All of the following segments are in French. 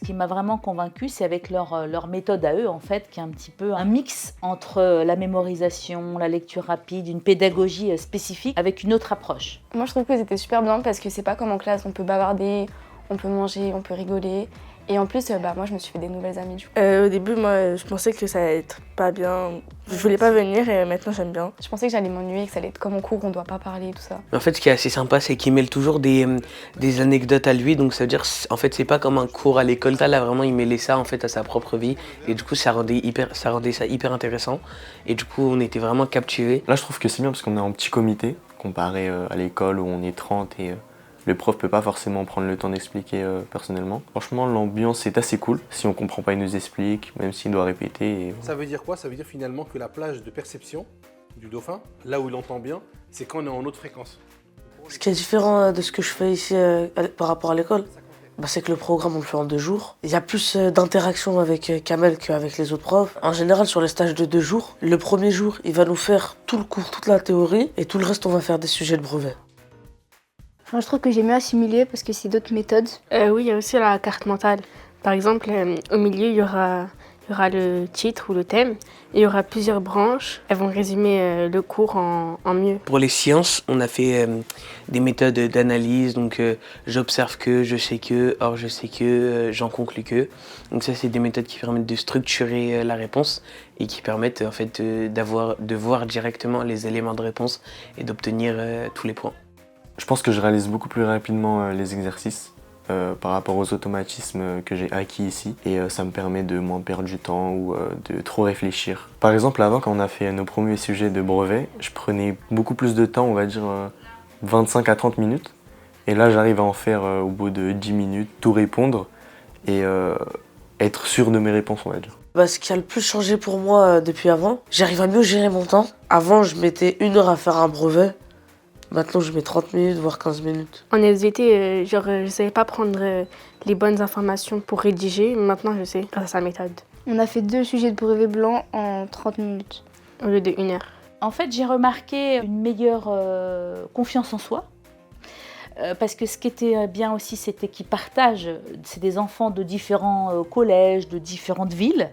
qui m'a vraiment convaincue, c'est avec leur méthode à eux, en fait, qui est un petit peu un mix entre la mémorisation, la lecture rapide, une pédagogie spécifique avec une autre approche. Moi, je trouve que c'était super bien parce que c'est pas comme en classe, on peut bavarder, on peut manger, on peut rigoler. Et en plus, moi, je me suis fait des nouvelles amies du coup. Au début, moi, je pensais que ça allait être pas bien. Je voulais pas venir et maintenant, j'aime bien. Je pensais que j'allais m'ennuyer, que ça allait être comme en cours, on doit pas parler, tout ça. En fait, ce qui est assez sympa, c'est qu'il mêle toujours des anecdotes à lui. Donc, ça veut dire, en fait, c'est pas comme un cours à l'école. Là, vraiment, il mêlait ça, en fait, à sa propre vie. Et du coup, ça rendait ça hyper intéressant. Et du coup, on était vraiment captivés. Là, je trouve que c'est bien parce qu'on est en petit comité, comparé à l'école où on est 30 et le prof peut pas forcément prendre le temps d'expliquer personnellement. Franchement, l'ambiance est assez cool. Si on comprend pas, il nous explique, même s'il doit répéter. Ça veut dire quoi? Ça veut dire finalement que la plage de perception du dauphin, là où il entend bien, c'est quand on est en haute fréquence. Ce qui est différent de ce que je fais ici par rapport à l'école, c'est que le programme, on le fait en 2 jours. Il y a plus d'interaction avec Kamel qu'avec les autres profs. En général, sur les stages de 2 jours, le premier jour, il va nous faire tout le cours, toute la théorie, et tout le reste, on va faire des sujets de brevet. Enfin, je trouve que j'ai mieux assimilé parce que c'est d'autres méthodes. Oui, il y a aussi la carte mentale. Par exemple, au milieu, il y aura le titre ou le thème et il y aura plusieurs branches. Elles vont résumer le cours en mieux. Pour les sciences, on a fait des méthodes d'analyse. Donc, j'observe que, je sais que, or je sais que, j'en conclus que. Donc ça, c'est des méthodes qui permettent de structurer la réponse et qui permettent en fait de voir directement les éléments de réponse et d'obtenir tous les points. Je pense que je réalise beaucoup plus rapidement les exercices par rapport aux automatismes que j'ai acquis ici et ça me permet de moins perdre du temps ou de trop réfléchir. Par exemple, avant, quand on a fait nos premiers sujets de brevet, je prenais beaucoup plus de temps, on va dire 25 à 30 minutes. Et là, j'arrive à en faire au bout de 10 minutes, tout répondre et être sûr de mes réponses, on va dire. Ce qui a le plus changé pour moi depuis avant, j'arrive à mieux gérer mon temps. Avant, je mettais 1 heure à faire un brevet. Maintenant, je mets 30 minutes, voire 15 minutes. En SVT, je savais pas prendre les bonnes informations pour rédiger. Maintenant, je sais, grâce à sa méthode. On a fait 2 sujets de brevet blanc en 30 minutes. Au lieu de 1 heure. En fait, j'ai remarqué une meilleure confiance en soi. Parce que ce qui était bien aussi, c'était qu'ils partagent. C'est des enfants de différents collèges, de différentes villes.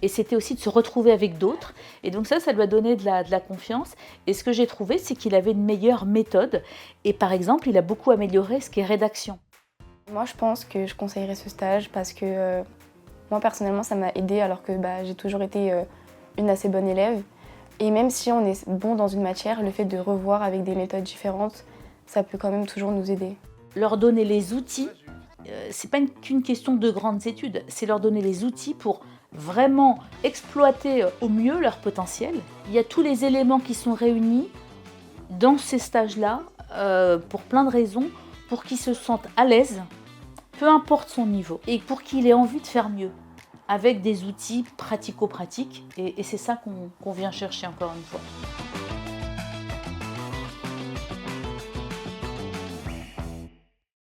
Et c'était aussi de se retrouver avec d'autres. Et donc ça lui a donné de la confiance. Et ce que j'ai trouvé, c'est qu'il avait une meilleure méthode. Et par exemple, il a beaucoup amélioré ce qui est rédaction. Moi, je pense que je conseillerais ce stage parce que moi, personnellement, ça m'a aidée alors que j'ai toujours été une assez bonne élève. Et même si on est bon dans une matière, le fait de revoir avec des méthodes différentes, ça peut quand même toujours nous aider. Leur donner les outils, c'est pas qu'une question de grandes études, c'est leur donner les outils pour vraiment exploiter au mieux leur potentiel. Il y a tous les éléments qui sont réunis dans ces stages-là pour plein de raisons, pour qu'ils se sentent à l'aise, peu importe son niveau, et pour qu'il ait envie de faire mieux, avec des outils pratico-pratiques. Et c'est ça qu'on vient chercher encore une fois.